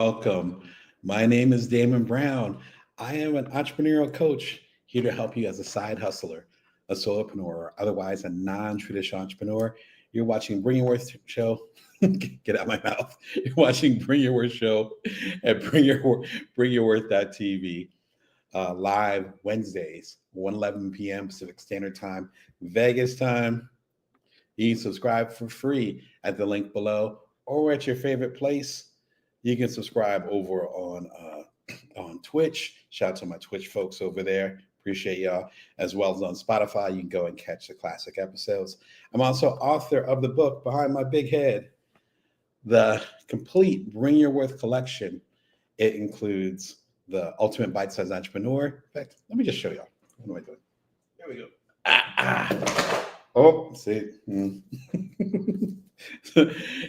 Welcome. My name is Damon Brown. I am an entrepreneurial coach here to help you as a side hustler, a solopreneur, or otherwise a non-traditional entrepreneur. You're watching Bring Your Worth show. Get out of my mouth. You're watching Bring Your Worth show at Bring Your Worth.tv live Wednesdays, 1:11 p.m. Pacific Standard Time, Vegas time. You can subscribe for free at the link below or at your favorite place. You can subscribe over on Twitch. Shout out to my Twitch folks over there. Appreciate y'all. As well as on Spotify, you can go and catch the classic episodes. I'm also author of the book Behind My Big Head, the complete Bring Your Worth collection. It includes the Ultimate Bite-Sized Entrepreneur. In fact, let me just show y'all. What am I doing? There we go. Oh, see.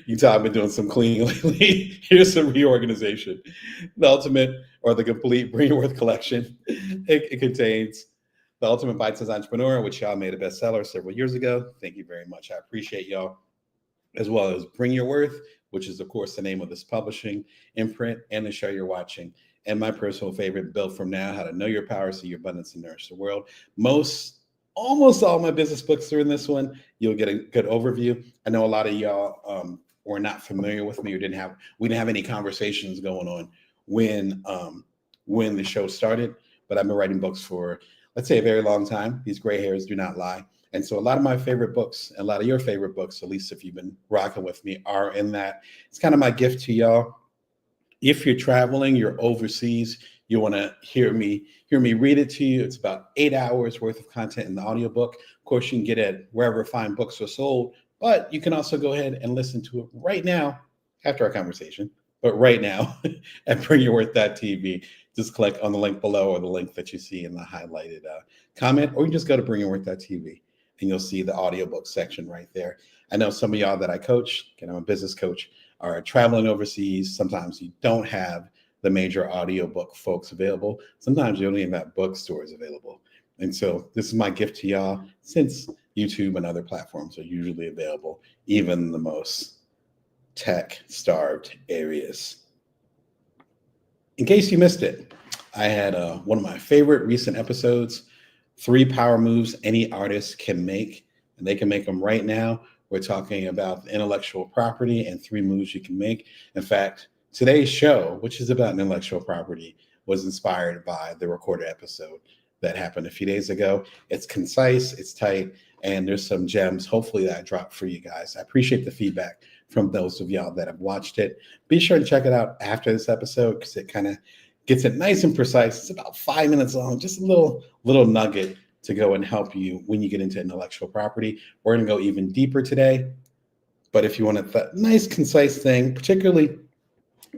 You tell I've been doing some cleaning lately. Here's some reorganization. The Ultimate or the Complete Bring Your Worth collection. It contains the Ultimate Bite-Sized Entrepreneur, which y'all made a bestseller several years ago. Thank you very much. I appreciate y'all. As well as Bring Your Worth, which is, of course, the name of this publishing imprint and the show you're watching. And my personal favorite, Built From Now, How to Know Your Power, See Your Abundance, and Nourish the World. Almost all my business books are in this one. You'll get a good overview. I know a lot of y'all were not familiar with me or we didn't have any conversations going on when the show started, but I've been writing books for, let's say, a very long time. These gray hairs do not lie. And so a lot of my favorite books, a lot of your favorite books, at least if you've been rocking with me, are in that. It's kind of my gift to y'all. If you're traveling, you're overseas, you want to hear me read it to you. It's about 8 hours worth of content in the audiobook. Of course, you can get it wherever fine books are sold, but you can also go ahead and listen to it right now after our conversation, but right now at bringyourworth.tv. Just click on the link below or the link that you see in the highlighted comment, or you just go to bringyourworth.tv and you'll see the audiobook section right there. I know some of y'all that I coach, I'm a business coach, are traveling overseas. Sometimes you don't have the major audiobook folks available. Sometimes you only have bookstores available. And so this is my gift to y'all, since YouTube and other platforms are usually available, even in the most tech-starved areas. In case you missed it, I had one of my favorite recent episodes, 3 power moves any artist can make, and they can make them right now. We're talking about intellectual property and 3 moves you can make. In fact, today's show, which is about intellectual property, was inspired by the recorded episode that happened a few days ago. It's concise, it's tight, and there's some gems, hopefully, that I dropped for you guys. I appreciate the feedback from those of y'all that have watched it. Be sure to check it out after this episode because it kind of gets it nice and precise. It's about 5 minutes long, just a little nugget to go and help you when you get into intellectual property. We're going to go even deeper today. But if you want a nice, concise thing, particularly,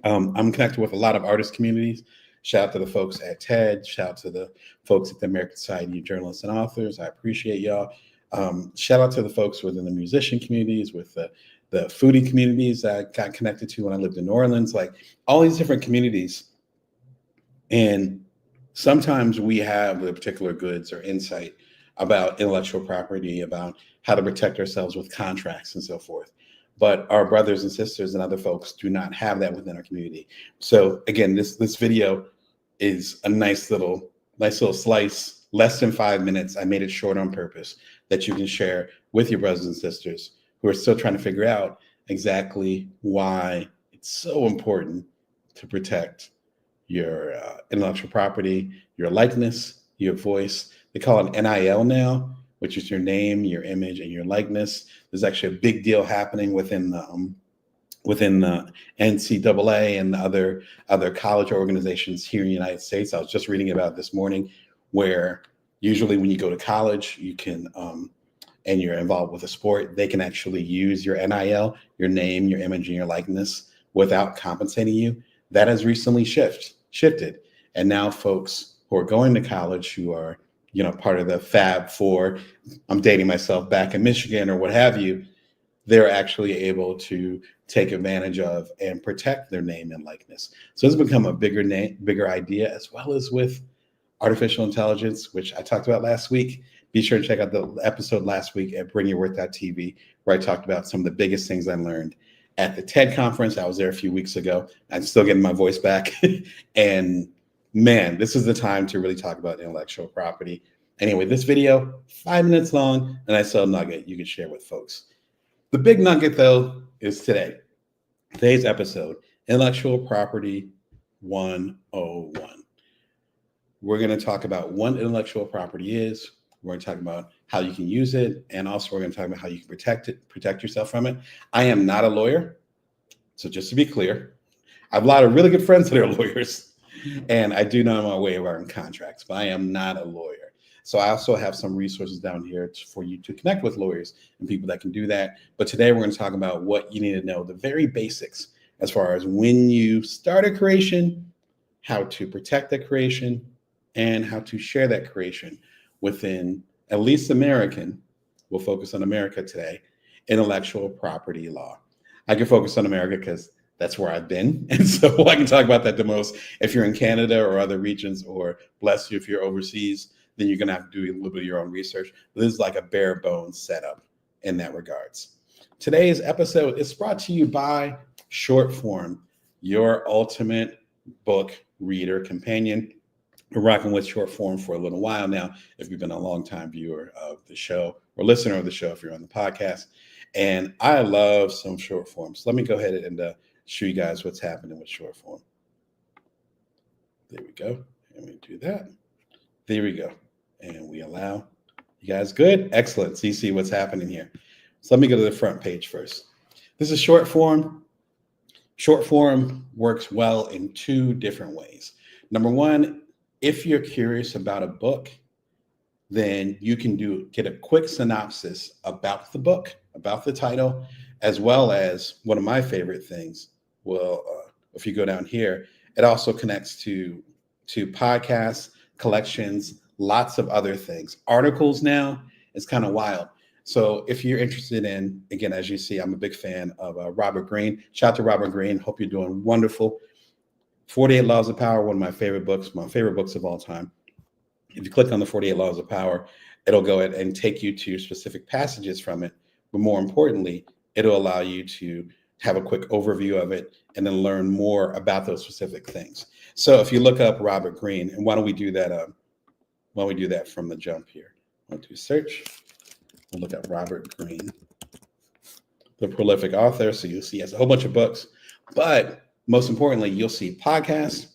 I'm connected with a lot of artist communities. Shout out to the folks at TED. Shout out to the folks at the American Society of Journalists and Authors. I appreciate y'all. Shout out to the folks within the musician communities, with the foodie communities that I got connected to when I lived in New Orleans, like all these different communities. And sometimes we have the particular goods or insight about intellectual property, about how to protect ourselves with contracts and so forth. But our brothers and sisters and other folks do not have that within our community. So again, this video is a nice little slice, less than 5 minutes. I made it short on purpose, that you can share with your brothers and sisters who are still trying to figure out exactly why it's so important to protect your intellectual property, your likeness, your voice. They call it NIL now, which is your name, your image, and your likeness. There's actually a big deal happening within the NCAA and the other college organizations here in the United States. I was just reading about it this morning, where usually when you go to college, you can, and you're involved with a sport, they can actually use your NIL, your name, your image, and your likeness without compensating you. That has recently shifted. And now folks who are going to college, who are part of the Fab Four, I'm dating myself, back in Michigan or what have you, they're actually able to take advantage of and protect their name and likeness. So it's become a bigger idea, as well as with artificial intelligence, which I talked about last week. Be sure to check out the episode last week at bringyourworth.tv, where I talked about some of the biggest things I learned at the TED conference. I was there a few weeks ago. I'm still getting my voice back. And man, this is the time to really talk about intellectual property. Anyway, this video, 5 minutes long, and I saw a nugget you can share with folks. The big nugget, though, is today. Today's episode, Intellectual Property 101. We're going to talk about what intellectual property is. We're going to talk about how you can use it. And also we're going to talk about how you can protect yourself from it. I am not a lawyer. So just to be clear, I have a lot of really good friends that are lawyers. And I do know my way around contracts, but I am not a lawyer. So I also have some resources down here for you to connect with lawyers and people that can do that. But today we're going to talk about what you need to know, the very basics, as far as when you start a creation, how to protect the creation, and how to share that creation within, at least American, we'll focus on America today, intellectual property law. I can focus on America because that's where I've been. And so I can talk about that the most. If you're in Canada or other regions, or bless you, if you're overseas, then you're going to have to do a little bit of your own research. This is like a bare bones setup in that regards. Today's episode is brought to you by SHORTFORM, your ultimate book reader companion. We're rocking with SHORTFORM for a little while now, if you've been a long time viewer of the show or listener of the show, if you're on the podcast. And I love some SHORTFORM. So let me go ahead and show you guys what's happening with SHORTFORM. There we go. And we do that. There we go. And we allow you guys. Good. Excellent. So you see what's happening here. So let me go to the front page first. This is SHORTFORM. SHORTFORM works well in two different ways. Number one, if you're curious about a book, then you can get a quick synopsis about the book, about the title, as well as one of my favorite things. Well, if you go down here, it also connects to podcasts, collections, lots of other things. Articles now is kind of wild. So if you're interested in, again, as you see, I'm a big fan of Robert Greene. Shout out to Robert Greene. Hope you're doing wonderful. 48 Laws of Power, one of my favorite books of all time. If you click on the 48 Laws of Power, it'll go ahead and take you to specific passages from it. But more importantly, it'll allow you to have a quick overview of it and then learn more about those specific things. So if you look up Robert Greene, and why don't we do that? Why don't we do that from the jump here? I'll do search. We'll look up Robert Greene, the prolific author. So you'll see he has a whole bunch of books, but most importantly, you'll see podcasts,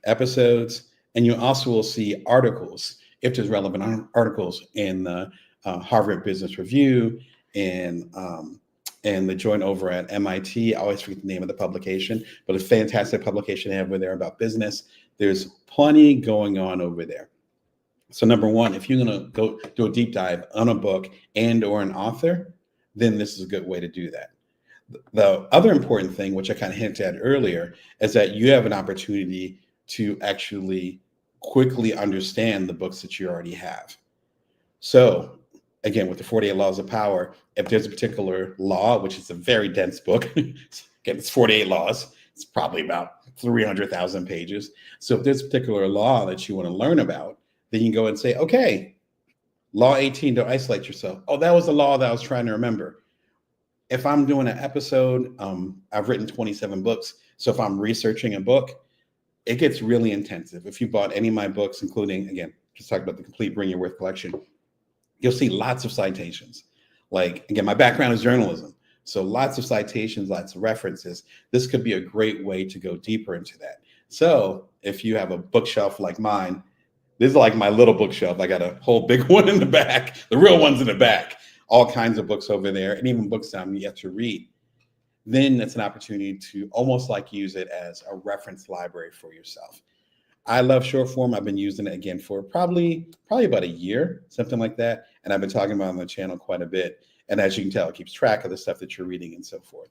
episodes, and you also will see articles, if there's relevant articles in the Harvard Business Review and the joint over at MIT. I always forget the name of the publication, but a fantastic publication they have over there about business. There's plenty going on over there. So number one, if you're going to go do a deep dive on a book and or an author, then this is a good way to do that. The other important thing, which I kind of hinted at earlier, is that you have an opportunity to actually quickly understand the books that you already have. So again, with the 48 Laws of Power, if there's a particular law, which is a very dense book, again, it's 48 laws, it's probably about 300,000 pages. So if there's a particular law that you want to learn about, then you can go and say, okay, Law 18, don't isolate yourself. Oh, that was the law that I was trying to remember. If I'm doing an episode, I've written 27 books. So if I'm researching a book, it gets really intensive. If you bought any of my books, including, again, just talk about the complete Bring Your Worth collection, you'll see lots of citations. Like, again, my background is journalism. So lots of citations, lots of references. This could be a great way to go deeper into that. So if you have a bookshelf like mine, this is like my little bookshelf. I got a whole big one in the back, the real ones in the back. All kinds of books over there, and even books that I'm yet to read. Then it's an opportunity to almost like use it as a reference library for yourself. I love SHORTFORM. I've been using it again for probably about a year, something like that. And I've been talking about it on the channel quite a bit. And as you can tell, it keeps track of the stuff that you're reading and so forth.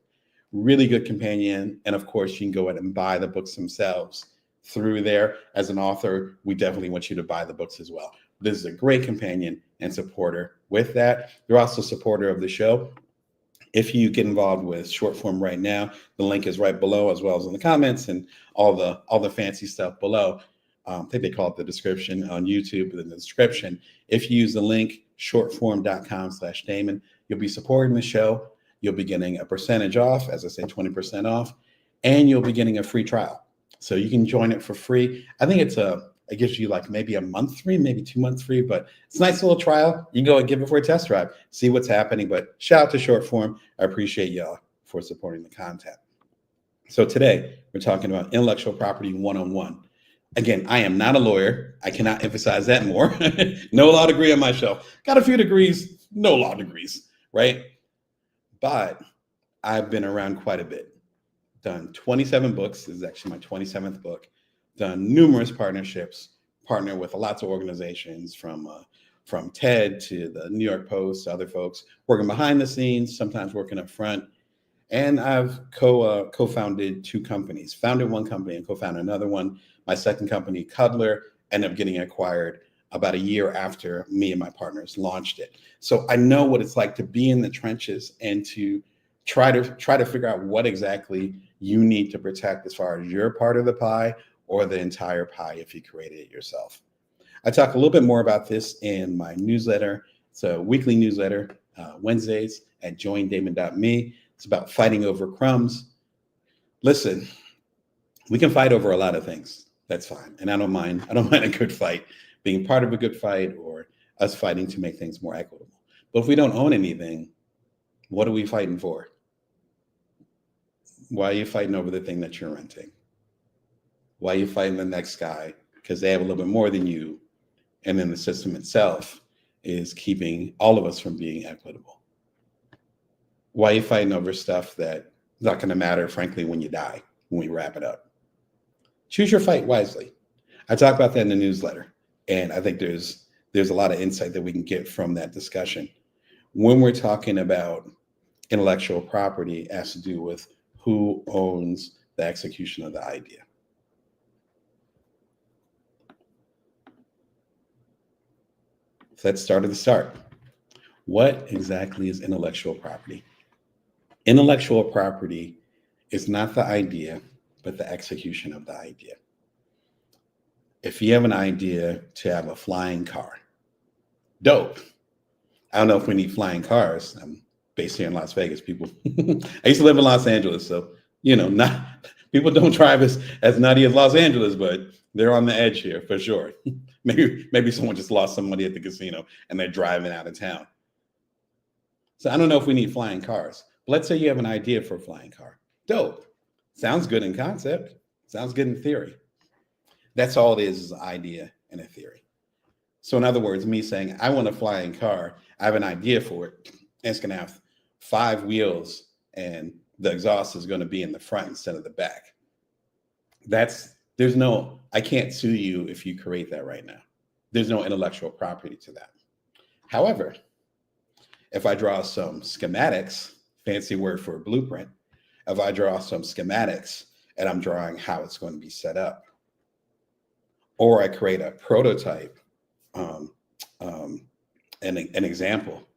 Really good companion. And of course, you can go ahead and buy the books themselves through there. As an author, we definitely want you to buy the books as well. This is a great companion and supporter with that. You're also a supporter of the show. If you get involved with SHORTFORM right now, the link is right below, as well as in the comments and all the fancy stuff below. I think they call it the description on YouTube, but in the description, if you use the link shortform.com/Damon, you'll be supporting the show. you'll be getting a percentage off, as I say, 20% off, and you'll be getting a free trial. So you can join it for free. I think it gives you like maybe a month free, maybe 2 months free, but it's a nice little trial. You can go and give it for a test drive, see what's happening. But shout out to Shortform. I appreciate y'all for supporting the content. So today we're talking about intellectual property 101. Again, I am not a lawyer. I cannot emphasize that more. No law degree on my shelf. Got a few degrees, no law degrees, right? But I've been around quite a bit. Done 27 books. This is actually my 27th book. Done numerous partnerships, partnered with lots of organizations from TED to the New York Post to other folks, working behind the scenes, sometimes working up front. And I've co-founded 2 companies, founded one company and co-founded another one. My second company, Cuddler, ended up getting acquired about a year after me and my partners launched it. So I know what it's like to be in the trenches and to try to figure out what exactly you need to protect as far as your part of the pie or the entire pie if you created it yourself. I talk a little bit more about this in my newsletter. It's a weekly newsletter, Wednesdays at joindamon.me. It's about fighting over crumbs. Listen, we can fight over a lot of things. That's fine. And I don't mind a good fight, being part of a good fight or us fighting to make things more equitable. But if we don't own anything, what are we fighting for? Why are you fighting over the thing that you're renting? Why are you fighting the next guy? Because they have a little bit more than you. And then the system itself is keeping all of us from being equitable. Why are you fighting over stuff that's not going to matter, frankly, when you die, when we wrap it up? Choose your fight wisely. I talk about that in the newsletter. And I think there's a lot of insight that we can get from that discussion. When we're talking about intellectual property, it has to do with who owns the execution of the idea. So let's start at the start. What exactly is intellectual property? Intellectual property is not the idea, but the execution of the idea. If you have an idea to have a flying car, dope. I don't know if we need flying cars. I'm based here in Las Vegas. People, I used to live in Los Angeles, so not people don't drive as nutty as Los Angeles, but they're on the edge here for sure. Maybe someone just lost somebody at the casino and they're driving out of town. So I don't know if we need flying cars. But let's say you have an idea for a flying car. Dope. Sounds good in concept. Sounds good in theory. That's all it is an idea and a theory. So in other words, me saying, I want a flying car, I have an idea for it. And it's going to have 5 wheels and the exhaust is going to be in the front instead of the back. I can't sue you if you create that right now. There's no intellectual property to that. However, if I draw some schematics, fancy word for a blueprint, if I draw some schematics and I'm drawing how it's going to be set up, or I create a prototype, an example,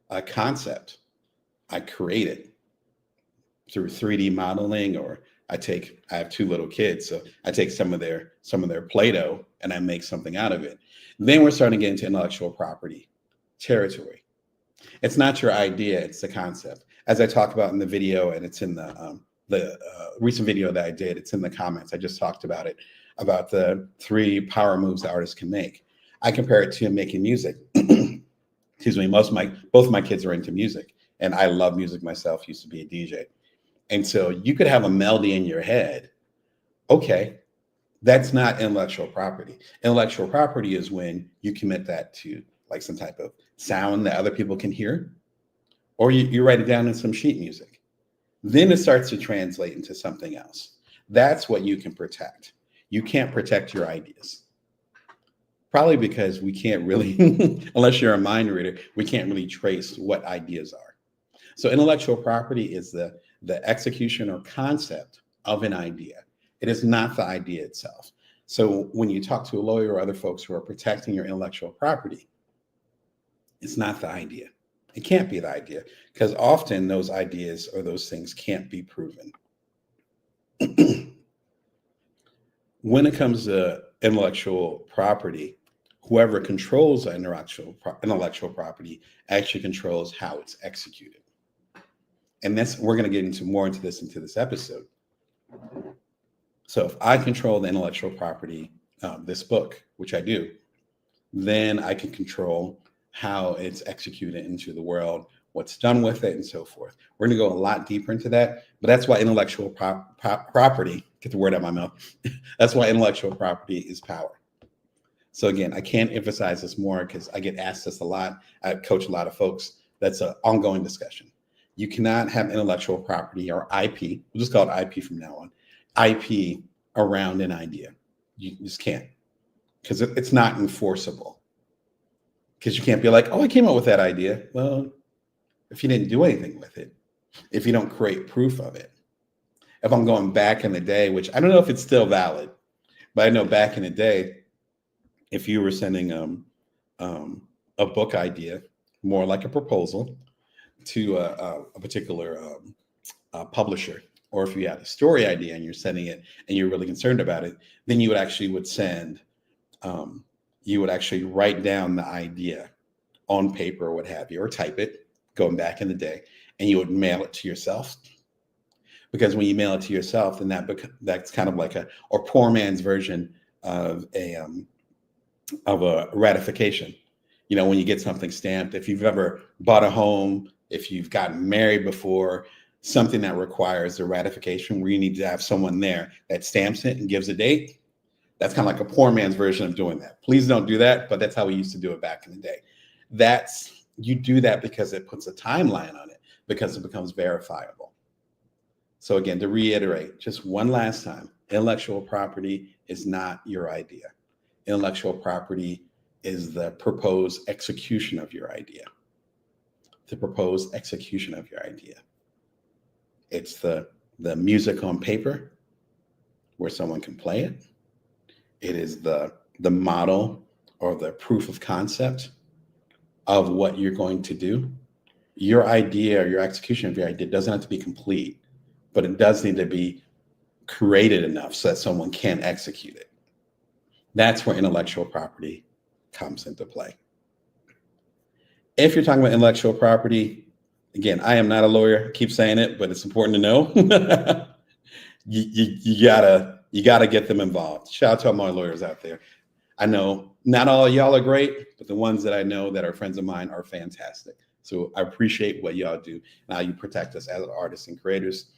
a concept, I create it through 3D modeling, or I have 2 little kids, so I take some of their Play-Doh and I make something out of it. Then we're starting to get into intellectual property territory. It's not your idea, it's the concept. As I talked about in the video, and it's in the recent video that I did, it's in the comments. I just talked about it, about the 3 power moves that artists can make. I compare it to making music. Excuse me, both of my kids are into music, and I love music myself, used to be a DJ. And so you could have a melody in your head. Okay, that's not intellectual property. Intellectual property is when you commit that to like some type of sound that other people can hear, or you write it down in some sheet music. Then it starts to translate into something else. That's what you can protect. You can't protect your ideas. Probably because we can't really, unless you're a mind reader, we can't really trace what ideas are. So intellectual property is the execution or concept of an idea. It is not the idea itself. So when you talk to a lawyer or other folks who are protecting your intellectual property, it's not the idea. It can't be the idea, because often those ideas or those things can't be proven. When it comes to intellectual property, whoever controls intellectual property actually controls how it's executed. And we're going to get into this episode. So if I control the intellectual property, this book, which I do, then I can control how it's executed into the world, what's done with it, and so forth. We're going to go a lot deeper into that, but that's why intellectual property, get the word out of my mouth, that's why intellectual property is power. So again, I can't emphasize this more because I get asked this a lot. I coach a lot of folks. That's an ongoing discussion. You cannot have intellectual property or IP, we'll just call it IP from now on, IP around an idea. You just can't, because it's not enforceable. Because you can't be like, oh, I came up with that idea. Well, if you didn't do anything with it, if you don't create proof of it. If I'm going back in the day, which I don't know if it's still valid, but I know back in the day, if you were sending a book idea, more like a proposal, to a particular publisher, or if you had a story idea and you're sending it and you're really concerned about it, then you would send, you would actually write down the idea on paper or what have you, or type it, going back in the day, and you would mail it to yourself. Because when you mail it to yourself, then that's kind of like a poor man's version of a ratification. You know, when you get something stamped, if you've ever bought a home, if you've gotten married before, something that requires a ratification where you need to have someone there that stamps it and gives a date, that's kind of like a poor man's version of doing that. Please don't do that, but that's how we used to do it back in the day. You do that because it puts a timeline on it, because it becomes verifiable. So again, to reiterate, just one last time, intellectual property is not your idea. Intellectual property is the proposed execution of your idea. The proposed execution of your idea. It's the music on paper where someone can play it. It is the model or the proof of concept of what you're going to do. Your idea or your execution of your idea doesn't have to be complete, but it does need to be created enough so that someone can execute it. That's where intellectual property comes into play. If you're talking about intellectual property, again, I am not a lawyer, I keep saying it, but it's important to know. you gotta get them involved. Shout out to all my lawyers out there. I know not all of y'all are great, but the ones that I know that are friends of mine are fantastic. So I appreciate what y'all do. Now you protect us as artists and creators.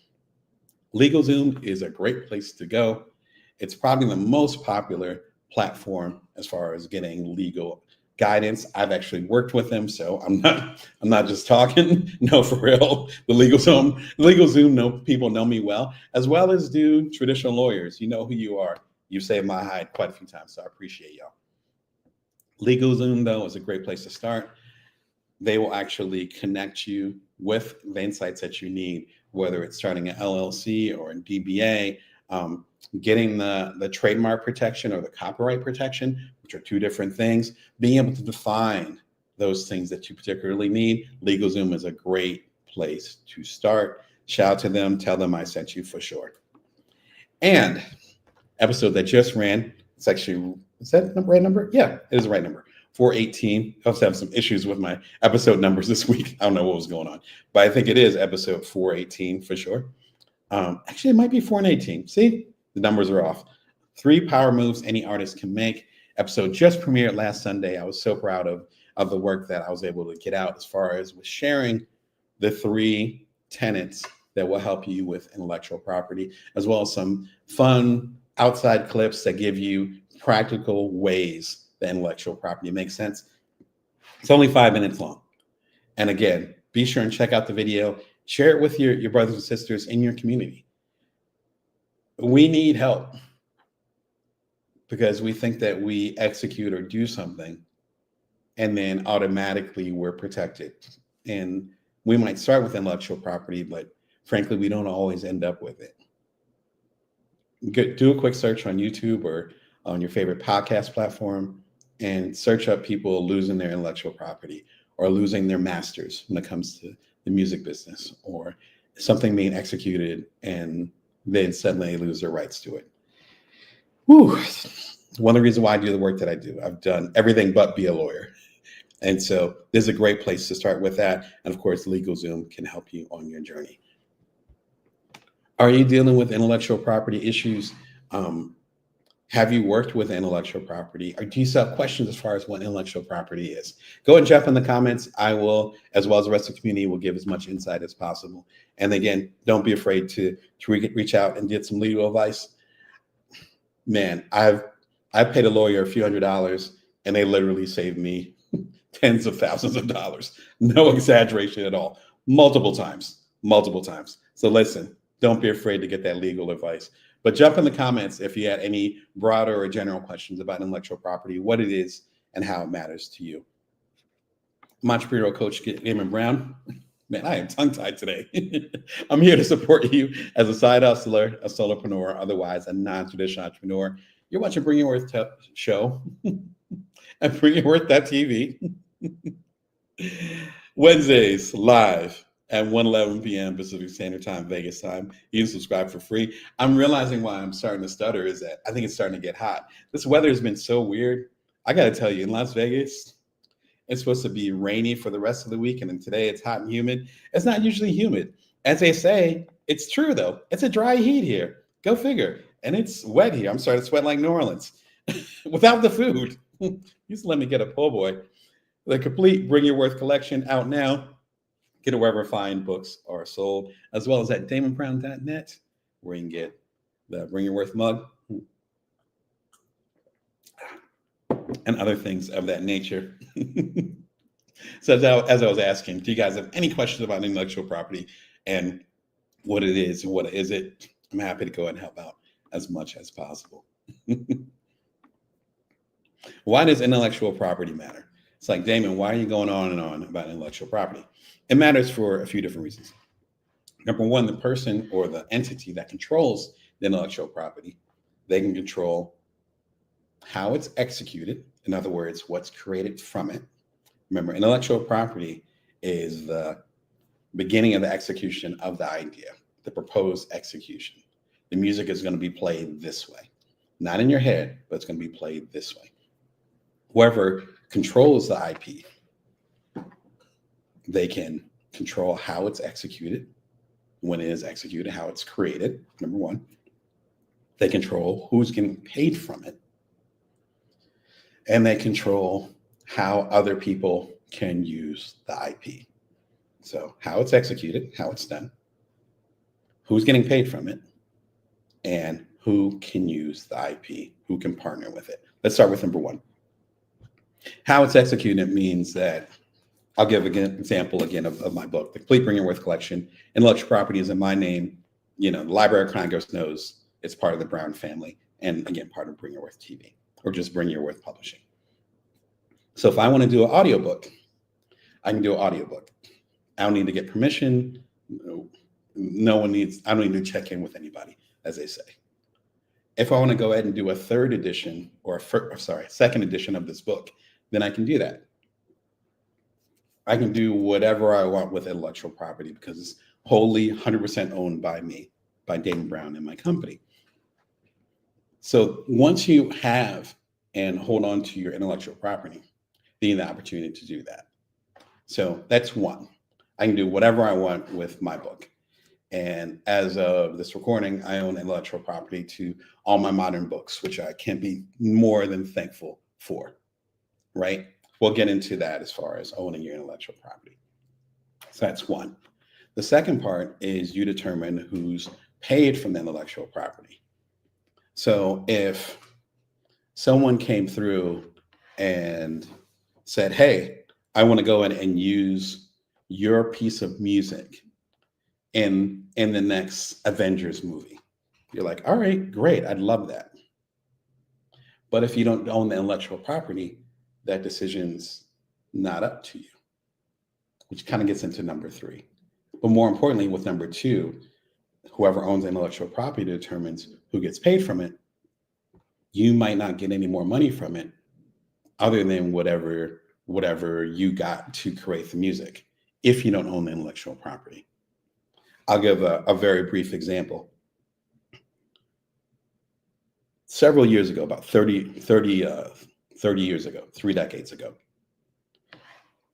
LegalZoom is a great place to go. It's probably the most popular platform as far as getting legal guidance. I've actually worked with them, so I'm not just talking. No, for real. The LegalZoom people know me well as do traditional lawyers. You know who you are. You saved my hide quite a few times, so I appreciate y'all. LegalZoom, though, is a great place to start. They will actually connect you with the insights that you need, whether it's starting an LLC or a DBA, getting the trademark protection or the copyright protection, which are two different things, being able to define those things that you particularly need. LegalZoom is a great place to start. Shout out to them. Tell them I sent you for sure. And episode that just ran, it's actually, is that the right number? Yeah, it is the right number. 418. I also have some issues with my episode numbers this week. I don't know what was going on, but I think it is episode 418 for sure. Actually, it might be 418. See, the numbers are off. 3 power moves any artist can make. Episode just premiered last Sunday. I was so proud of the work that I was able to get out as far as with sharing the 3 tenets that will help you with intellectual property, as well as some fun outside clips that give you practical ways that intellectual property makes sense. It's only 5 minutes long. And again, be sure and check out the video. Share it with your brothers and sisters in your community. We need help because we think that we execute or do something and then automatically we're protected. And we might start with intellectual property, but frankly, we don't always end up with it. Do a quick search on YouTube or on your favorite podcast platform and search up people losing their intellectual property or losing their masters when it comes to the music business, or something being executed and then suddenly they lose their rights to it. Whew. One of the reasons why I do the work that I do. I've done everything but be a lawyer. And so this is a great place to start with that. And of course, LegalZoom can help you on your journey. Are you dealing with intellectual property issues? Have you worked with intellectual property? Or do you still have questions as far as what intellectual property is? Go and jump in the comments. I will, as well as the rest of the community, will give as much insight as possible. And again, don't be afraid to reach out and get some legal advice. Man, I've paid a lawyer a few $100s, and they literally saved me tens of thousands of dollars. No exaggeration at all. Multiple times. So listen, don't be afraid to get that legal advice. But jump in the comments if you had any broader or general questions about intellectual property, what it is, and how it matters to you. I'm entrepreneurial coach Damon Brown. Man, I am tongue-tied today. I'm here to support you as a side hustler, a solopreneur, otherwise a non-traditional entrepreneur. You're watching Bring Your Worth show and Bring Your Worth.tv. Wednesdays live at 1:11 p.m. Pacific Standard Time, Vegas time. You can subscribe for free. I'm realizing why I'm starting to stutter is that I think it's starting to get hot. This weather has been so weird. I got to tell you, in Las Vegas, it's supposed to be rainy for the rest of the week, and then today it's hot and humid. It's not usually humid. As they say, it's true, though. It's a dry heat here. Go figure. And it's wet here. I'm starting to sweat like New Orleans without the food. Used to let me get a po' boy. The complete Bring Your Worth collection out now. Get it wherever fine books are sold, as well as at damonbrown.net, where you can get the Bring Your Worth mug and other things of that nature. So as I was asking, do you guys have any questions about intellectual property and what it is, what is it? I'm happy to go ahead and help out as much as possible. Why does intellectual property matter? It's like, Damon, why are you going on and on about intellectual property? It matters for a few different reasons. Number one, the person or the entity that controls the intellectual property, they can control how it's executed. In other words, what's created from it. Remember, intellectual property is the beginning of the execution of the idea, the proposed execution. The music is going to be played this way, not in your head, but it's going to be played this way. Whoever controls the IP, they can control how it's executed, when it is executed, how it's created, number one. They control who's getting paid from it. And they control how other people can use the IP. So how it's executed, how it's done, who's getting paid from it, and who can use the IP, who can partner with it. Let's start with number one. How it's executed means that, I'll give an example again of my book, The Complete Bring Your Worth Collection. Intellectual property is in my name. You know, the Library of Congress knows it's part of the Brown family. And again, part of Bring Your Worth TV, or just Bring Your Worth Publishing. So if I want to do an audiobook, I can do an audiobook. I don't need to get permission. No one needs, I don't need to check in with anybody, as they say. If I want to go ahead and do a third edition or second edition of this book, then I can do that. I can do whatever I want with intellectual property because it's wholly 100% owned by me, by Damon Brown and my company. So once you have and hold on to your intellectual property, you need the opportunity to do that. So that's one. I can do whatever I want with my book. And as of this recording, I own intellectual property to all my modern books, which I can't be more than thankful for, right? We'll get into that as far as owning your intellectual property. So that's one. The second part is you determine who's paid from the intellectual property. So if someone came through and said, hey, I want to go in and use your piece of music in the next Avengers movie, you're like, all right, great, I'd love that. But if you don't own the intellectual property, that decision's not up to you, which kind of gets into number three. But more importantly, with number two, whoever owns intellectual property determines who gets paid from it. You might not get any more money from it other than whatever you got to create the music if you don't own the intellectual property. I'll give a very brief example. Several years ago, about 30 years ago, 3 decades ago,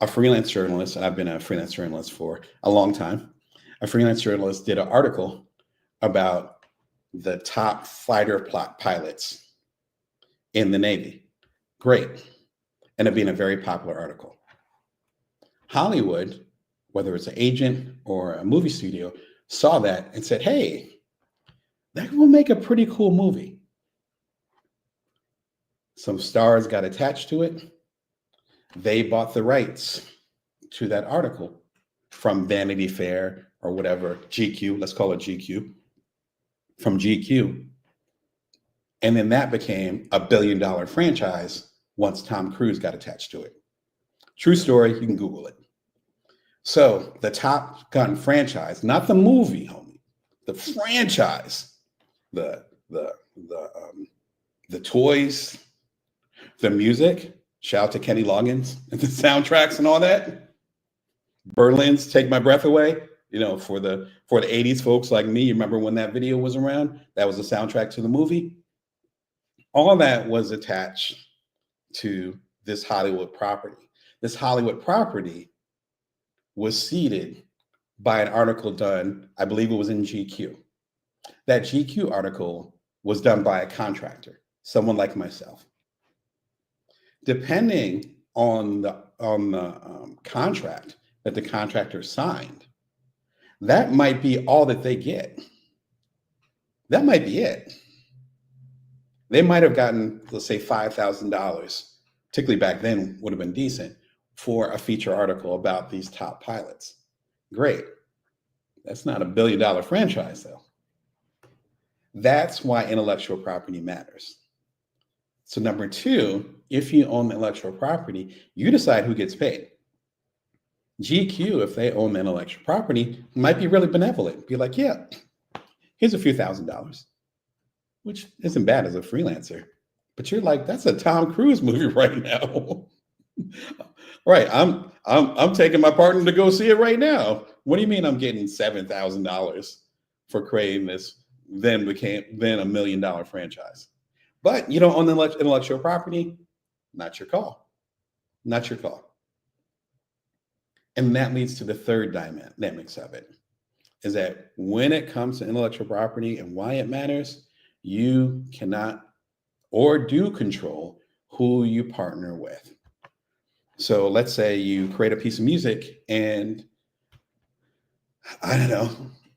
a freelance journalist, and I've been a freelance journalist for a long time. A freelance journalist did an article about the top fighter pilots in the Navy. Great. Ended up being a very popular article. Hollywood, whether it's an agent or a movie studio, saw that and said, hey, that will make a pretty cool movie. Some stars got attached to it. They bought the rights to that article from Vanity Fair or whatever, GQ, let's call it GQ, from GQ. And then that became a $1 billion franchise once Tom Cruise got attached to it. True story, you can Google it. So the Top Gun franchise, not the movie, homie, the franchise, the toys, the music, shout out to Kenny Loggins and the soundtracks and all that. Berlin's Take My Breath Away, you know, for the 80s folks like me, you remember when that video was around? That was the soundtrack to the movie. All that was attached to this Hollywood property. This Hollywood property was seeded by an article done, I believe it was in GQ. That GQ article was done by a contractor, someone like myself. Depending on the contract that the contractor signed, that might be all that they get. That might be it. They might have gotten, let's say, $5,000, particularly back then would have been decent, for a feature article about these top pilots. Great. That's not a $1 billion franchise, though. That's why intellectual property matters. So number two, if you own the intellectual property, you decide who gets paid. GQ, if they own the intellectual property, might be really benevolent. Be like, yeah, here's a few $1,000s, which isn't bad as a freelancer. But you're like, that's a Tom Cruise movie right now. Right, I'm taking my partner to go see it right now. What do you mean I'm getting $7,000 for creating this, then a $1 million franchise? But you don't own the intellectual property, not your call. Not your call. And that leads to the third dynamics of it, is that when it comes to intellectual property and why it matters, you cannot or do control who you partner with. So let's say you create a piece of music and, I don't know,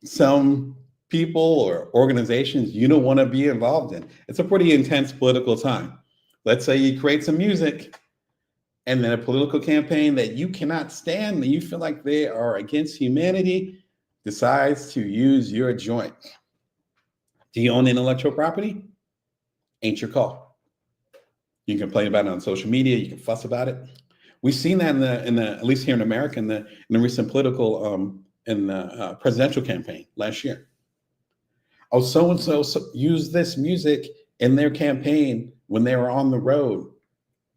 some people or organizations you don't want to be involved in. It's a pretty intense political time. Let's say you create some music and then a political campaign that you cannot stand, that you feel like they are against humanity, decides to use your joint. Do you own intellectual property? Ain't your call. You can complain about it on social media. You can fuss about it. We've seen that in the at least here in America, in the recent political presidential campaign last year. Oh, so and so used this music in their campaign when they were on the road,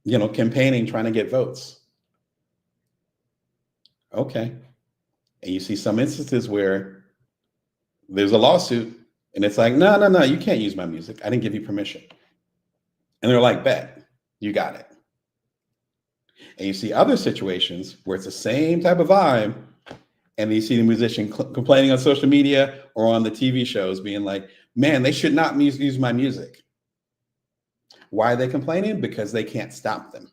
you know, campaigning, trying to get votes. Okay, and you see some instances where there's a lawsuit, and it's like, no, you can't use my music. I didn't give you permission. And they're like, bet, you got it. And you see other situations where it's the same type of vibe, and you see the musician complaining on social media or on the TV shows being like, man, they should not use my music. Why are they complaining? Because they can't stop them.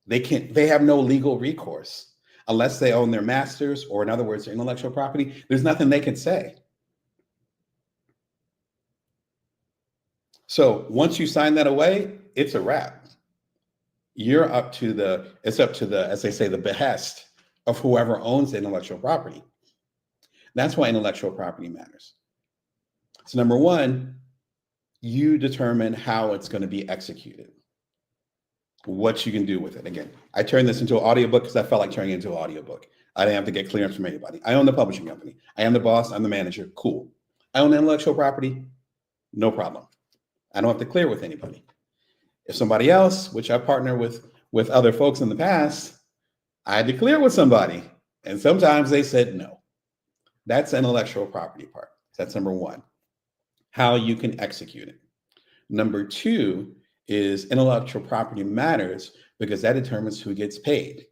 They have no legal recourse unless they own their masters, or in other words, their intellectual property. There's nothing they can say. So once you sign that away, it's a wrap. It's up to the, as they say, the behest of whoever owns the intellectual property. That's why intellectual property matters. So number one, you determine how it's going to be executed, what you can do with it. Again, I turned this into an audiobook because I felt like turning it into an audiobook. I didn't have to get clearance from anybody. I own the publishing company. I am the boss. I'm the manager. Cool. I own the intellectual property. No problem. I don't have to clear with anybody. If somebody else, which I partner with other folks in the past, I had to clear with somebody. And sometimes they said no. That's intellectual property part. That's number one, how you can execute it. Number two is intellectual property matters because that determines who gets paid.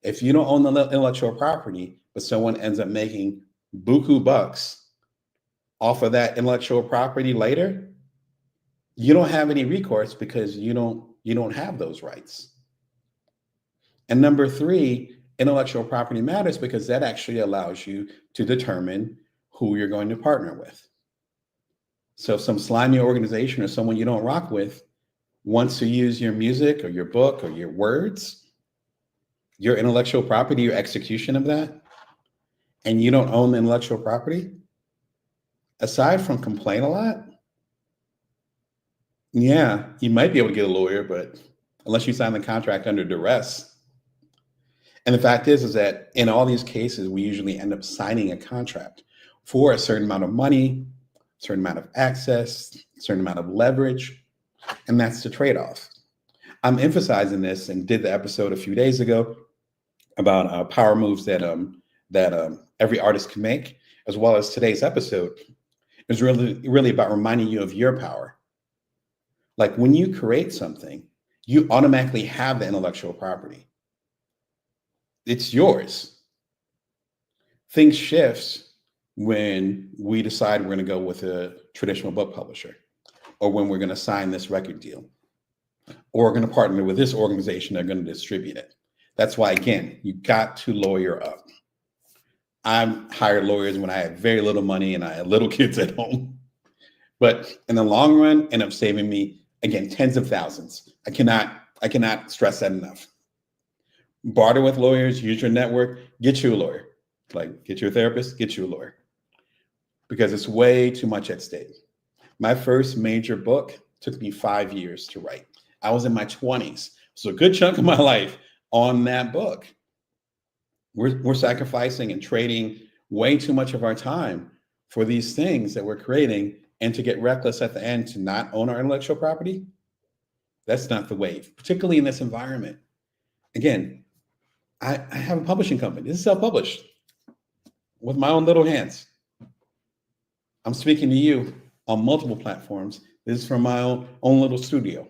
If you don't own the intellectual property, but someone ends up making buku bucks off of that intellectual property later, you don't have any recourse because you don't have those rights. And number three, intellectual property matters because that actually allows you to determine who you're going to partner with. So if some slimy organization or someone you don't rock with wants to use your music or your book or your words, your intellectual property, your execution of that, and you don't own the intellectual property, aside from complain a lot, yeah, you might be able to get a lawyer, but unless you sign the contract under duress. And the fact is that in all these cases, we usually end up signing a contract for a certain amount of money, certain amount of access, certain amount of leverage, and that's the trade-off. I'm emphasizing this and did the episode a few days ago about power moves that every artist can make, as well as today's episode is really about reminding you of your power. Like when you create something, you automatically have the intellectual property. It's yours. Things shift when we decide we're going to go with a traditional book publisher, or when we're going to sign this record deal, or we're going to partner with this organization that are going to distribute it. That's why, again, you got to lawyer up. I hired lawyers when I had very little money and I had little kids at home. But in the long run, end up saving me, again, tens of thousands. I cannot stress that enough. Barter with lawyers, use your network, get you a lawyer. Like get you a therapist, get you a lawyer. Because it's way too much at stake. My first major book took me 5 years to write. I was in my 20s. So a good chunk of my life on that book. We're sacrificing and trading way too much of our time for these things that we're creating, and to get reckless at the end to not own our intellectual property. That's not the wave, particularly in this environment. Again, I have a publishing company. This is self-published with my own little hands. I'm speaking to you on multiple platforms. This is from my own little studio.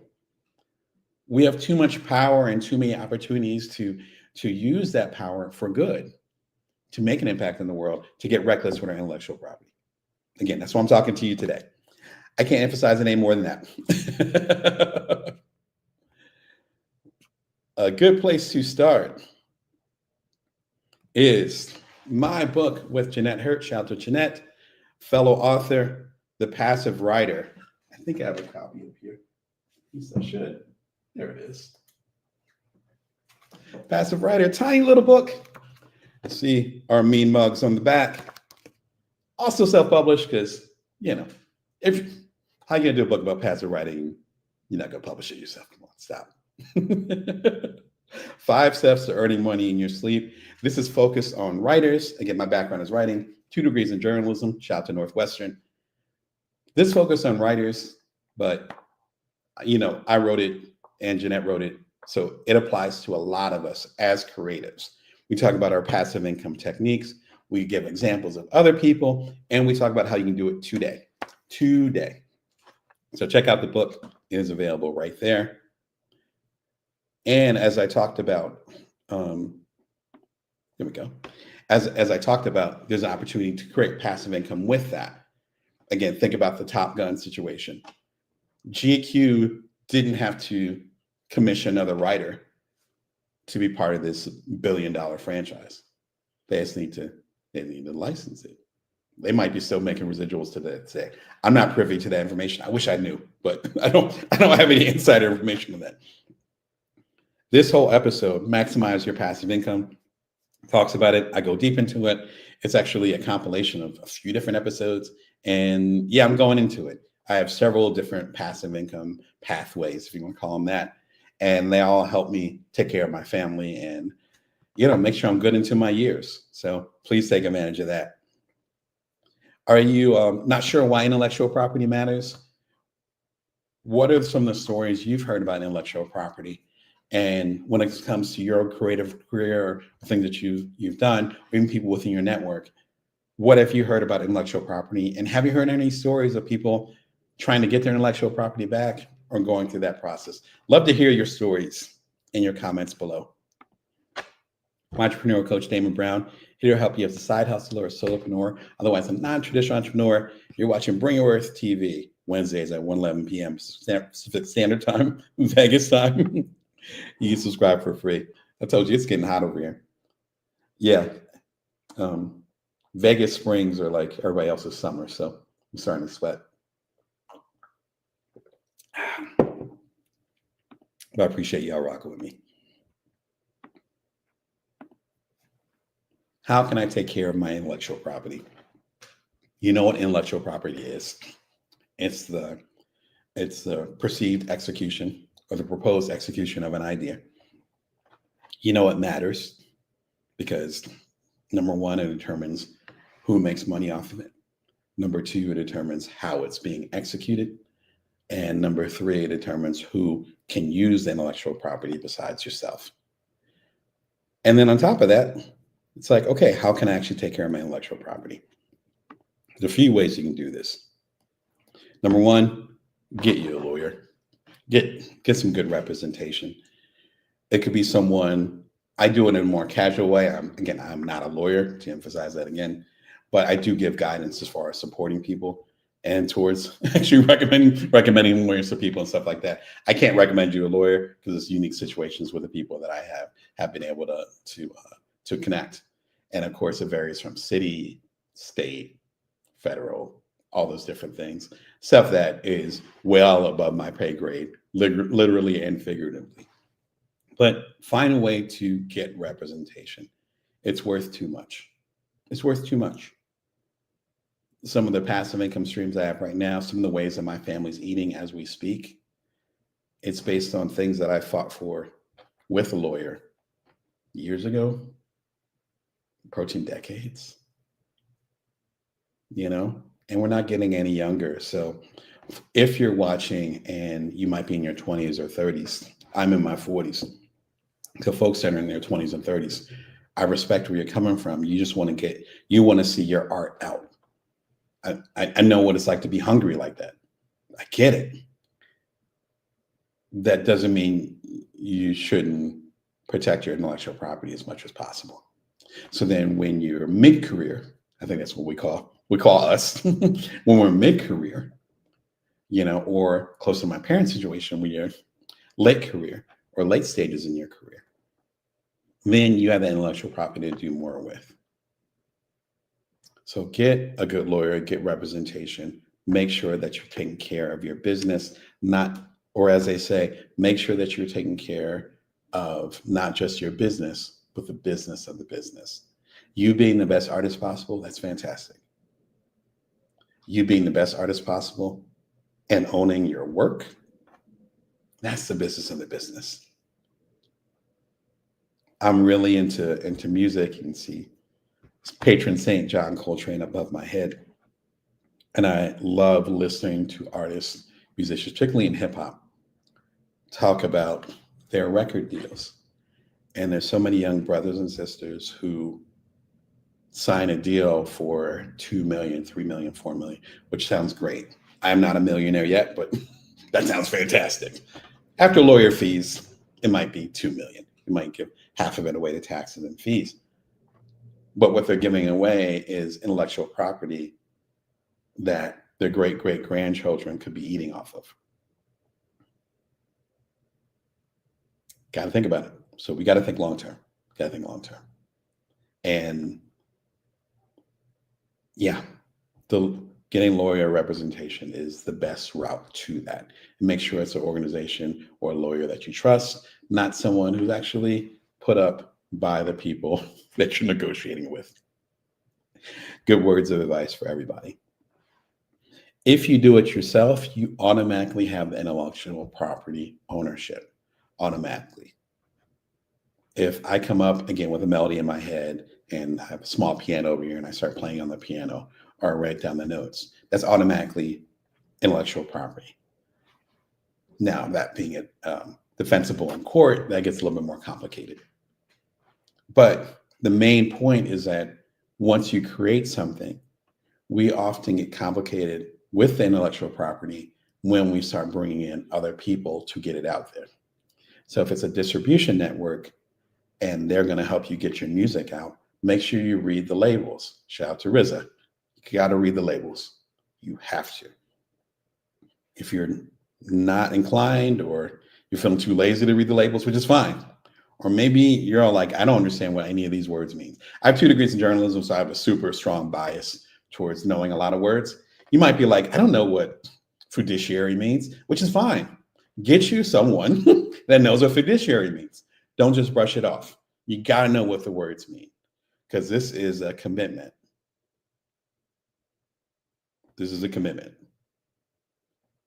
We have too much power and too many opportunities to use that power for good, to make an impact in the world, to get reckless with our intellectual property. Again, that's why I'm talking to you today. I can't emphasize it any more than that. A good place to start is my book with Jeanette Hurt. Shout out to Jeanette, fellow author, The Passive Writer. I think I have a copy up here. At least I should. There it is. Passive Writer, tiny little book. See our mean mugs on the back. Also self-published because, if how you gonna do a book about passive writing, you're not gonna publish it yourself. Come on, stop. 5 steps to earning money in your sleep. This is focused on writers. Again, my background is writing, 2 degrees in journalism. Shout out to Northwestern. This focused on writers, but I wrote it and Jeanette wrote it, so it applies to a lot of us as creatives. We talk about our passive income techniques. We give examples of other people, and we talk about how you can do it today. So check out the book. It is available right there. And as I talked about, here we go. As I talked about, there's an opportunity to create passive income with that. Again, think about the Top Gun situation. GQ didn't have to commission another writer to be part of this billion-dollar franchise. They just need to license it. They might be still making residuals to that day. I'm not privy to that information. I wish I knew, but I don't have any insider information on that. This whole episode, Maximize Your Passive Income, talks about it. I go deep into it. It's actually a compilation of a few different episodes. And yeah, I'm going into it. I have several different passive income pathways, if you want to call them that. And they all help me take care of my family and, make sure I'm good into my years. So please take advantage of that. Are you not sure why intellectual property matters? What are some of the stories you've heard about intellectual property? And when it comes to your creative career, or things that you've done, or even people within your network, what have you heard about intellectual property? And have you heard any stories of people trying to get their intellectual property back or going through that process? Love to hear your stories in your comments below. My entrepreneur coach, Damon Brown, here to help you as a side hustler or solopreneur, otherwise a non-traditional entrepreneur. You're watching Bring Your Worth TV Wednesdays at 1:11 p.m. Pacific Standard Time, Vegas time. You can subscribe for free. I told you it's getting hot over here. Yeah. Vegas springs are like everybody else's summer, so I'm starting to sweat. But I appreciate y'all rocking with me. How can I take care of my intellectual property? You know what intellectual property is? It's the perceived execution or the proposed execution of an idea. You know it matters because number one, it determines who makes money off of it. Number two, it determines how it's being executed. And number three, it determines who can use the intellectual property besides yourself. And then on top of that, it's like, okay, how can I actually take care of my intellectual property? There's a few ways you can do this. Number one, get you a lawyer. Get some good representation. It could be someone, I do it in a more casual way. I'm not a lawyer, to emphasize that again, but I do give guidance as far as supporting people and towards actually recommending lawyers to people and stuff like that. I can't recommend you a lawyer because it's unique situations with the people that I have been able to connect. And of course, it varies from city, state, federal, all those different things. Stuff that is well above my pay grade, literally and figuratively. But find a way to get representation. It's worth too much. It's worth too much. Some of the passive income streams I have right now, some of the ways that my family's eating as we speak, it's based on things that I fought for with a lawyer years ago, approaching decades, and we're not getting any younger. So if you're watching and you might be in your 20s or 30s, I'm in my 40s. So folks that are in their 20s and 30s, I respect where you're coming from. You just want to see your art out. I know what it's like to be hungry like that. I get it. That doesn't mean you shouldn't protect your intellectual property as much as possible. So then when you're mid-career, I think that's what we call us, when we're mid-career, or close to my parents' situation, when you're late career or late stages in your career, then you have the intellectual property to do more with. So get a good lawyer, get representation, make sure that you're taking care of your business, or as they say, make sure that you're taking care of not just your business, but the business of the business. You being the best artist possible, that's fantastic. You being the best artist possible and owning your work, that's the business of the business. I'm really into music. You can see patron saint John Coltrane above my head. And I love listening to artists, musicians, particularly in hip hop, talk about their record deals. And there's so many young brothers and sisters who sign a deal for 2 million, 3 million, 4 million, which sounds great. I'm not a millionaire yet, but that sounds fantastic. After lawyer fees, it might be 2 million. You might give half of it away to taxes and fees. But what they're giving away is intellectual property that their great-great-grandchildren could be eating off of. Got to think about it. So we got to think long-term. And yeah, getting lawyer representation is the best route to that. And make sure it's an organization or a lawyer that you trust, not someone who's actually put up by the people that you're negotiating with. Good words of advice for everybody. If you do it yourself, you automatically have the intellectual property ownership, automatically. If I come up again with a melody in my head and I have a small piano over here and I start playing on the piano or I write down the notes, that's automatically intellectual property. Now, that being defensible in court, that gets a little bit more complicated. But the main point is that once you create something, we often get complicated with the intellectual property when we start bringing in other people to get it out there. So if it's a distribution network, and they're going to help you get your music out. Make sure you read the labels. Shout out to RZA. You got to read the labels. You have to. If you're not inclined or you're feeling too lazy to read the labels, which is fine. Or maybe you're all like, I don't understand what any of these words mean. I have 2 degrees in journalism, so I have a super strong bias towards knowing a lot of words. You might be like, I don't know what fiduciary means, which is fine. Get you someone that knows what fiduciary means. Don't just brush it off. You got to know what the words mean, because this is a commitment. This is a commitment.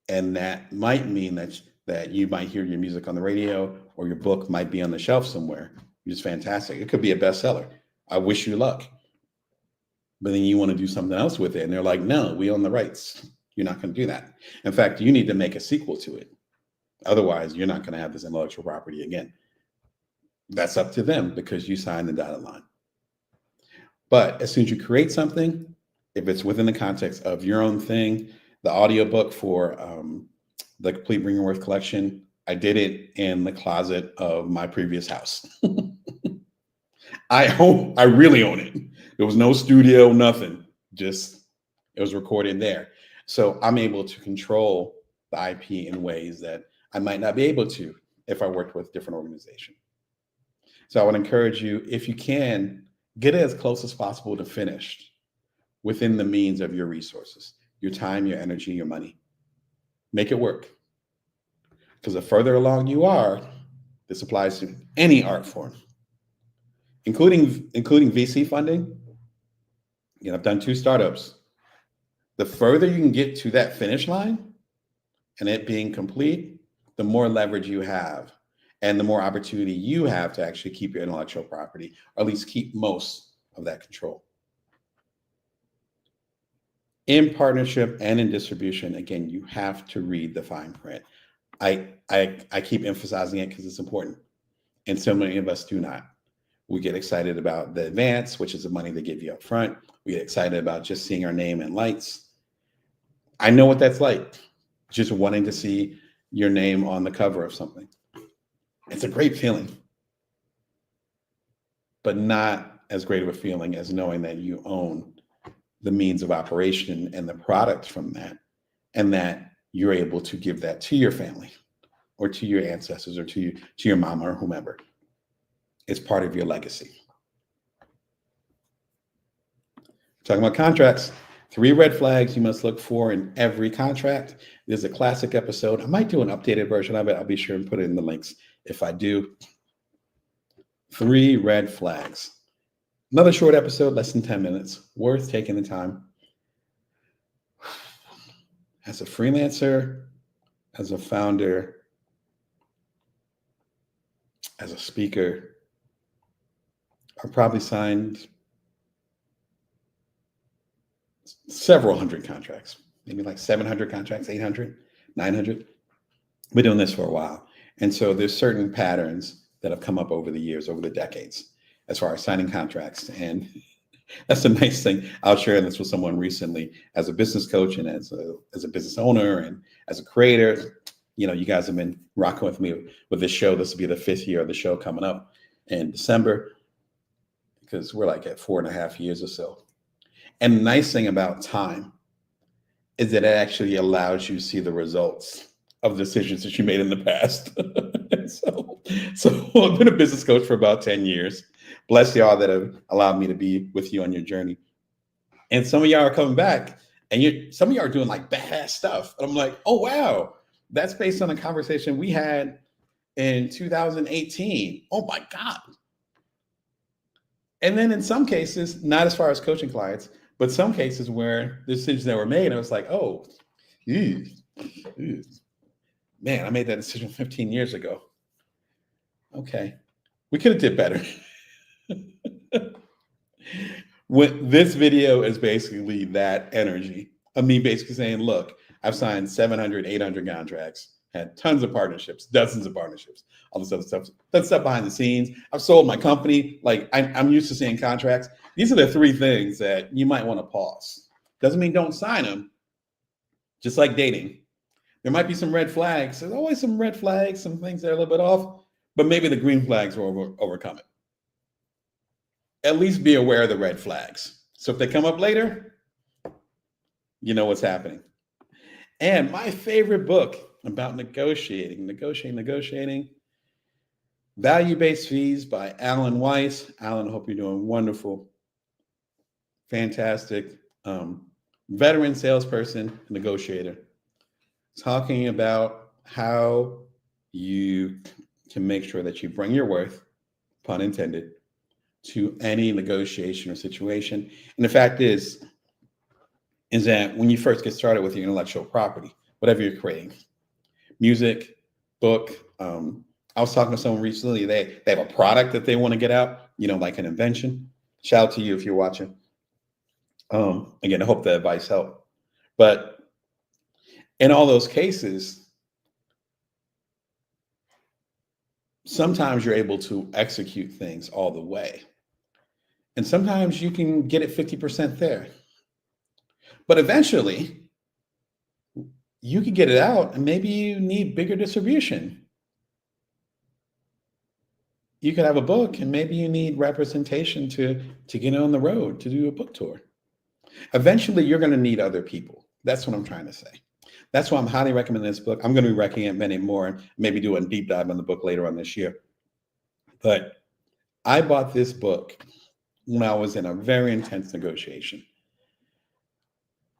And that might mean that you might hear your music on the radio, or your book might be on the shelf somewhere, which is fantastic. It could be a bestseller. I wish you luck. But then you want to do something else with it. And they're like, no, we own the rights. You're not going to do that. In fact, you need to make a sequel to it. Otherwise, you're not going to have this intellectual property again. That's up to them, because you signed the dotted line. But as soon as you create something, if it's within the context of your own thing, the audiobook for the Complete Bringingworth collection, I did it in the closet of my previous house. I really own it. There was no studio, nothing. Just, it was recorded there. So I'm able to control the IP in ways that I might not be able to if I worked with a different organization. So I would encourage you, if you can, get it as close as possible to finished within the means of your resources, your time, your energy, your money. Make it work. Because the further along you are, this applies to any art form, including VC funding. You know, I've done 2 startups. The further you can get to that finish line and it being complete, the more leverage you have and the more opportunity you have to actually keep your intellectual property, or at least keep most of that control. In partnership and in distribution, again, you have to read the fine print. I keep emphasizing it because it's important. And so many of us do not. We get excited about the advance, which is the money they give you up front. We get excited about just seeing our name in lights. I know what that's like, just wanting to see your name on the cover of something. It's a great feeling, but not as great of a feeling as knowing that you own the means of operation and the product from that, and that you're able to give that to your family or to your ancestors or to your mama or whomever. It's part of your legacy. Talking about contracts, 3 red flags you must look for in every contract. There's a classic episode. I might do an updated version of it. I'll be sure and put it in the links if I do. 3 red flags. Another short episode, less than 10 minutes, worth taking the time. As a freelancer, as a founder, as a speaker, I probably signed several hundred contracts, maybe like 700 contracts, 800, 900. Been doing this for a while. And so there's certain patterns that have come up over the years, over the decades, as far as signing contracts. And that's a nice thing. I was sharing this with someone recently as a business coach and as a business owner and as a creator. You know, you guys have been rocking with me with this show. This will be the 5th year of the show coming up in December, because we're like at 4.5 years or so. And the nice thing about time is that it actually allows you to see the results of decisions that you made in the past. So I've been a business coach for about 10 years. Bless y'all that have allowed me to be with you on your journey. And some of y'all are coming back, and some of y'all are doing like badass stuff. And I'm like, oh, wow, that's based on a conversation we had in 2018. Oh my God. And then in some cases, not as far as coaching clients, but some cases where decisions that were made, I was like, oh, man, I made that decision 15 years ago. Okay, we could have did better. This video is basically that energy of me basically saying, look, I've signed 700, 800 contracts, had tons of partnerships, dozens of partnerships, all this other stuff. That stuff behind the scenes. I've sold my company. Like I'm used to seeing contracts. These are the 3 things that you might want to pause. Doesn't mean don't sign them. Just like dating. There might be some red flags. There's always some red flags, some things that are a little bit off, but maybe the green flags will overcome it. at least be aware of the red flags. So if they come up later, you know what's happening. And my favorite book about negotiating, Value-Based Fees by Alan Weiss. Alan, I hope you're doing wonderful, fantastic, veteran salesperson, negotiator, talking about how you can make sure that you bring your worth, pun intended, to any negotiation or situation. And the fact is that when you first get started with your intellectual property, whatever you're creating, music, book, I was talking to someone recently, they have a product that they want to get out, like an invention. Shout out to you if you're watching. Again, I hope the advice helped. But in all those cases, sometimes you're able to execute things all the way. And sometimes you can get it 50% there. But eventually, you could get it out and maybe you need bigger distribution. You could have a book and maybe you need representation to get on the road, to do a book tour. Eventually, you're going to need other people. That's what I'm trying to say. That's why I'm highly recommending this book. I'm going to be recommending more and maybe do a deep dive on the book later on this year. But I bought this book when I was in a very intense negotiation.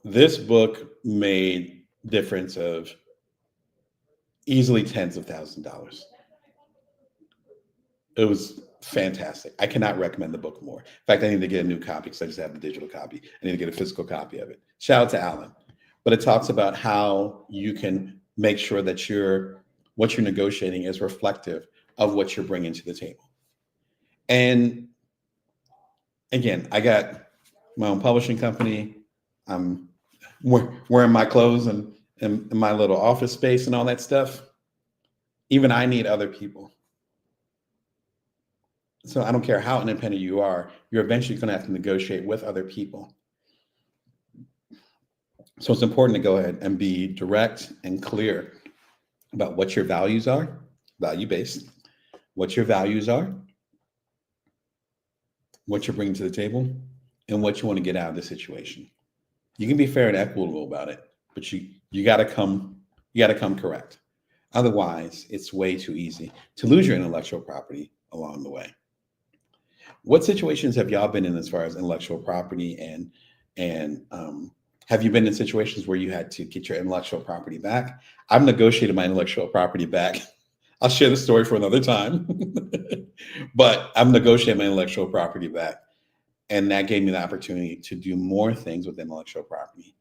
This book made difference of easily tens of thousands of dollars. It was fantastic. I cannot recommend the book more. In fact, I need to get a new copy because I just have the digital copy. I need to get a physical copy of it. Shout out to Alan. But it talks about how you can make sure that what you're negotiating is reflective of what you're bringing to the table. And again, I got my own publishing company. I'm wearing my clothes and in my little office space and all that stuff. Even I need other people. So I don't care how independent you are, you're eventually going to have to negotiate with other people. So it's important to go ahead and be direct and clear about what your values are, value-based, what your values are, what you're bringing to the table, and what you want to get out of the situation. You can be fair and equitable about it, but you got to come correct. Otherwise, it's way too easy to lose your intellectual property along the way. What situations have y'all been in as far as intellectual property, and have you been in situations where you had to get your intellectual property back? I've negotiated my intellectual property back. I'll share the story for another time, but I've negotiated my intellectual property back, and that gave me the opportunity to do more things with intellectual property.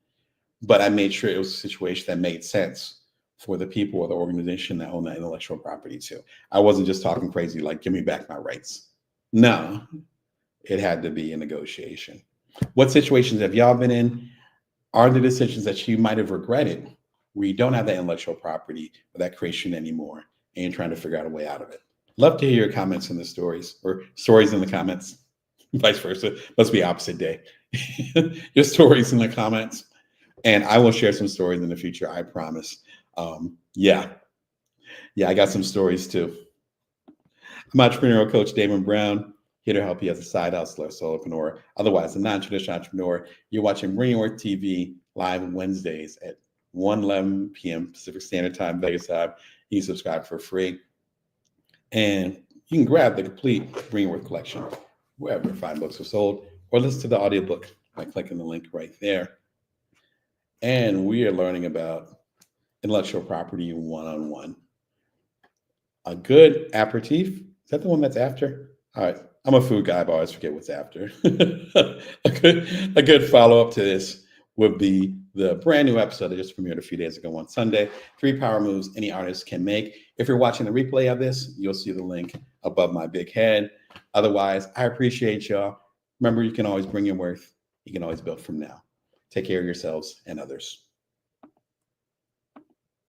But I made sure it was a situation that made sense for the people or the organization that own that intellectual property too. I wasn't just talking crazy, like, give me back my rights. No, it had to be a negotiation. What situations have y'all been in? Are there decisions that you might have regretted where you don't have that intellectual property or that creation anymore and you're trying to figure out a way out of it? Love to hear your comments in the stories, or stories in the comments, vice versa. Must be opposite day. Your stories in the comments. And I will share some stories in the future, I promise. Yeah, I got some stories too. I'm entrepreneurial coach Damon Brown, here to help you as a side hustler, solopreneur, otherwise a non-traditional entrepreneur. You're watching Bring Your Worth TV live on Wednesdays at 1:11 p.m. Pacific Standard Time, Vegas time. You can subscribe for free. And you can grab the complete Bring Your Worth collection wherever fine books are sold, or listen to the audiobook by clicking the link right there. And we are learning about intellectual property one-on-one. A good aperitif, is that the one that's after? All right, I'm a food guy, but I always forget what's after. A good follow-up to this would be the brand new episode that just premiered a few days ago on Sunday, 3 Power Moves Any Artist Can Make. If you're watching the replay of this, you'll see the link above my big head. Otherwise, I appreciate y'all. Remember, you can always bring your worth. You can always build from now. Take care of yourselves and others.